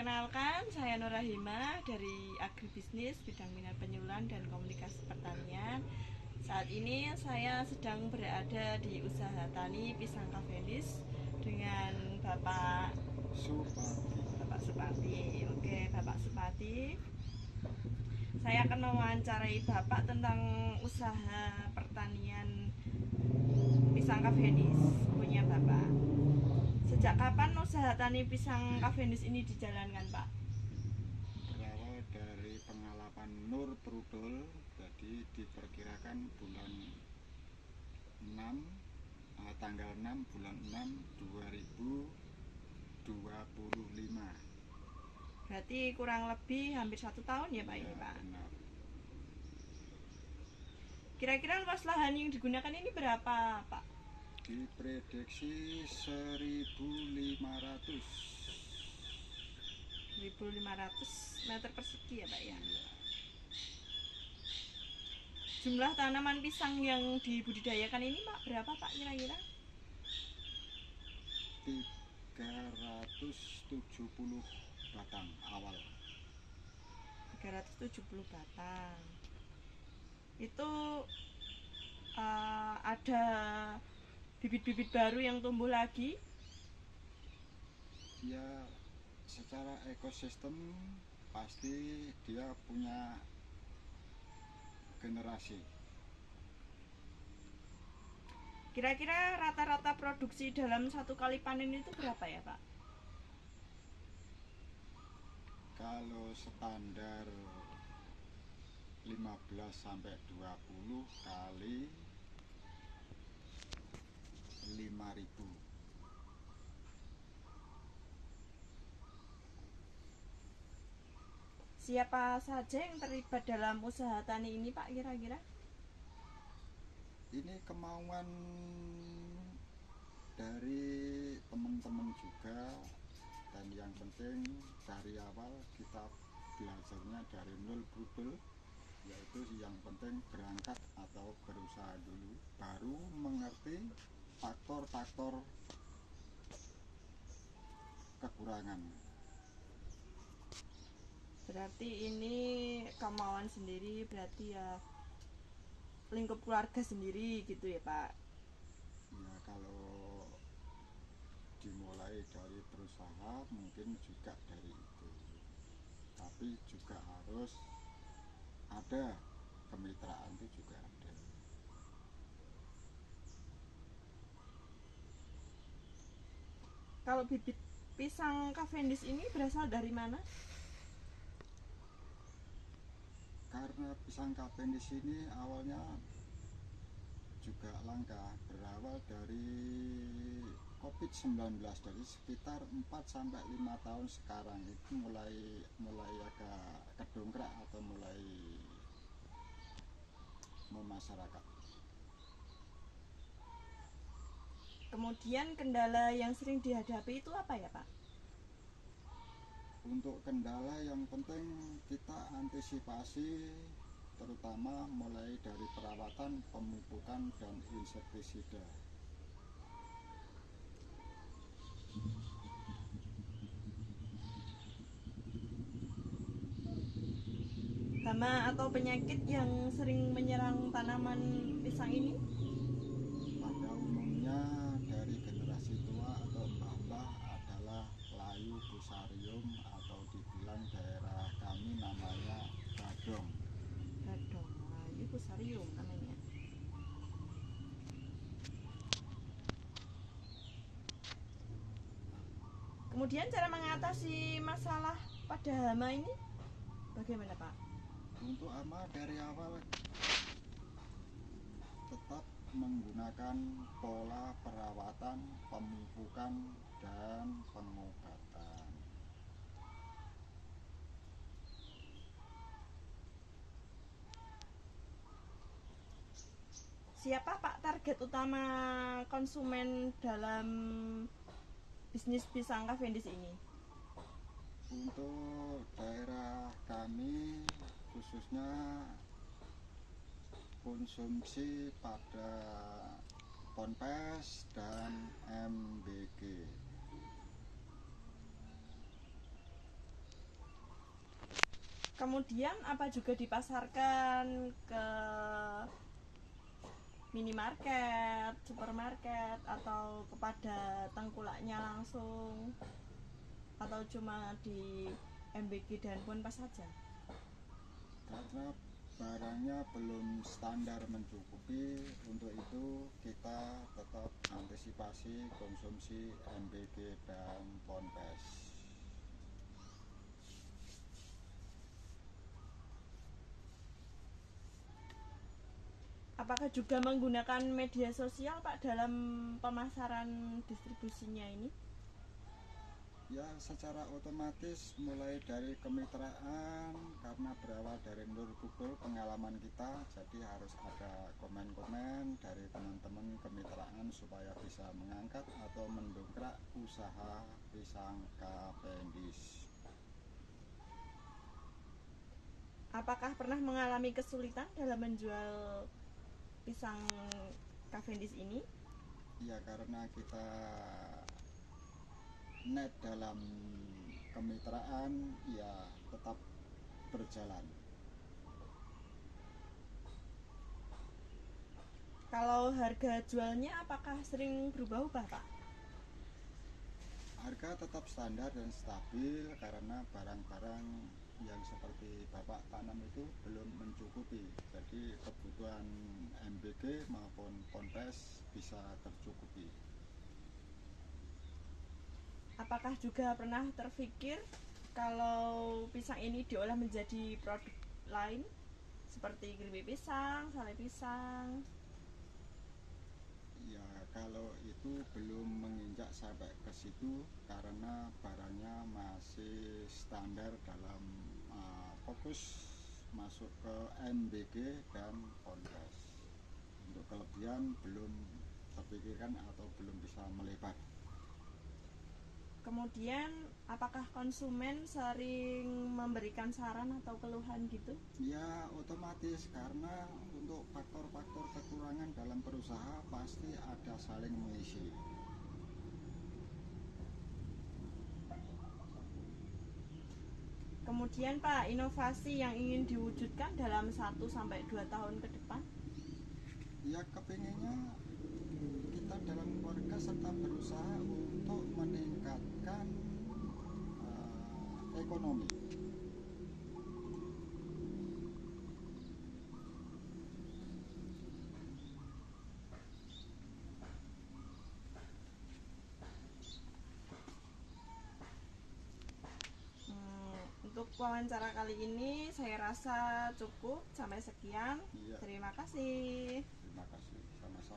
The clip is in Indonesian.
Perkenalkan, saya Nur Rahimah dari Agribisnis Bidang Minat Penyuluhan dan Komunikasi Pertanian. Saat ini saya sedang berada di usaha tani pisang Cavendish dengan Bapak Supati. Oke, Bapak Supati. Saya akan mewawancarai Bapak tentang usaha pertanian pisang Cavendish punya Bapak. Sejak kapan usaha tani pisang Cavendish ini dijalankan, Pak? Berawal dari pengalaman Nur Trudel, jadi diperkirakan bulan 6, tanggal 6 bulan 6 2025. Berarti kurang lebih hampir 1 tahun ya, Pak, Ya, ini, Pak? benar. Kira-kira luas lahan yang digunakan ini berapa, Pak? Diprediksi 1.500. 1.500 meter persegi ya, Pak ya? Iya. Jumlah tanaman pisang yang dibudidayakan ini, Pak, berapa, Pak, kira-kira? 370 batang awal. 370 batang. Itu ada bibit-bibit baru yang tumbuh lagi. Dia secara ekosistem pasti dia punya generasi. Kira-kira rata-rata produksi dalam satu kali panen itu berapa ya, Pak? Kalau standar 15 sampai 20 kali 5.000. Siapa saja yang terlibat dalam usaha tani ini, Pak, kira-kira? Ini kemauan dari teman-teman juga, dan yang penting dari awal kita belajarnya dari nol Trudel, yaitu yang penting berangkat atau berusaha dulu, baru mengerti faktor-faktor kekurangan. Berarti ini kemauan sendiri, berarti ya lingkup keluarga sendiri gitu ya, Pak? Ya, kalau dimulai dari berusaha mungkin juga dari itu, tapi juga harus ada kemitraan, itu juga ada. Kalau bibit pisang Cavendish ini berasal dari mana? Karena pisang Cavendish ini awalnya juga langka, berawal dari COVID-19, dari sekitar 4-5 tahun sekarang itu mulai agak kedongkrak atau mulai memasyarakat. Kemudian kendala yang sering dihadapi itu apa ya, Pak? Untuk kendala yang penting kita antisipasi, terutama mulai dari perawatan, pemupukan, dan insektisida. Hama atau penyakit yang sering menyerang tanaman pisang ini? Pada umumnya dari generasi tua atau mbah-mbah adalah layu fusarium, atau dibilang daerah kami namanya badong. Badong, layu fusarium namanya. Kemudian cara mengatasi masalah pada hama ini bagaimana, Pak? Untuk hama dari awal tetap menggunakan pola perawatan, pemupukan, dan pengobatan. Siapa, Pak, target utama konsumen dalam bisnis pisang Cavendish ini? Untuk daerah kami khususnya konsumsi pada Ponpes dan MBG. Kemudian apa juga dipasarkan ke minimarket, supermarket, atau kepada tengkulaknya langsung, atau cuma di MBG dan Ponpes saja? Karena barangnya belum standar mencukupi, untuk itu kita tetap antisipasi konsumsi MBG dan Ponpes. Apakah juga menggunakan media sosial Pak dalam pemasaran distribusinya ini? Ya, secara otomatis mulai dari kemitraan, karena berawal dari Nur Google pengalaman kita, jadi harus ada komen-komen dari teman-teman kemitraan supaya bisa mengangkat atau mendongkrak usaha pisang Cavendish. Apakah pernah mengalami kesulitan dalam menjual pisang Cavendish ini? Ya, karena kita net dalam kemitraan, ya tetap berjalan. Kalau harga jualnya apakah sering berubah-ubah Pak? Harga tetap standar dan stabil karena barang-barang yang seperti Bapak tanam itu belum mencukupi. Jadi kebutuhan MBG maupun Ponpes bisa tercukupi. Apakah juga pernah terfikir kalau pisang ini diolah menjadi produk lain seperti keripik pisang, sale pisang? Ya, kalau itu belum menginjak sampai ke situ karena barangnya masih standar dalam fokus masuk ke MBG dan Ponpes. Untuk kelebihan belum terpikirkan atau belum bisa melebar. Kemudian apakah konsumen sering memberikan saran atau keluhan gitu? Ya, otomatis karena untuk faktor-faktor kekurangan dalam berusaha pasti ada saling mengisi. Kemudian Pak, inovasi yang ingin diwujudkan dalam 1 sampai 2 tahun ke depan? Ya, kepinginnya kita dalam keluarga serta berusaha untuk meningkatkan ekonomi. Untuk wawancara kali ini saya rasa cukup, sampai sekian. Iya, Terima kasih. terima kasih. Sama-sama.